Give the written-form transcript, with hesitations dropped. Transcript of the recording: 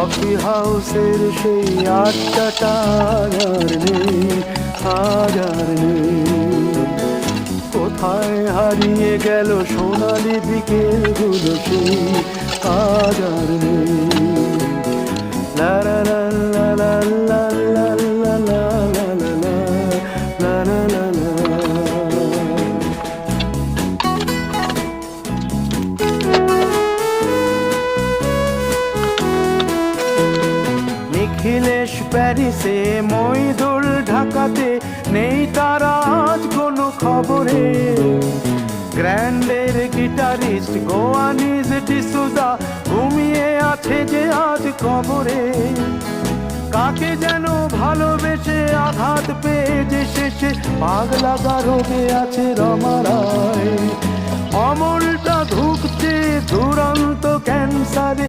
Coffee হাউসের সেই আড্ডাটা আর নেই, আজ আর নেই। কোথায় হারিয়ে গেল সোনালি বিকেলগুলো সেই, আজ আর নেই। লা লা লা লা লা লা লা লা লা লা লা লা লা লা। নিখিলেশ প্যারিসে, মইদুল ঢাকাতে, নেই তারা আজ কোনো খবরে। গ্র্যান্ডের গিটারিস্ট গোয়ানিজ ডিসুজা ঘুমিয়ে আছে যে আজ কবরে। কাকে যেন ভালোবেসে আঘাত পেয়ে যে শেষে পাগলা গারদে আছে রমা রায়। অমলটা ধুকছে দুরন্ত ক্যান্সারে,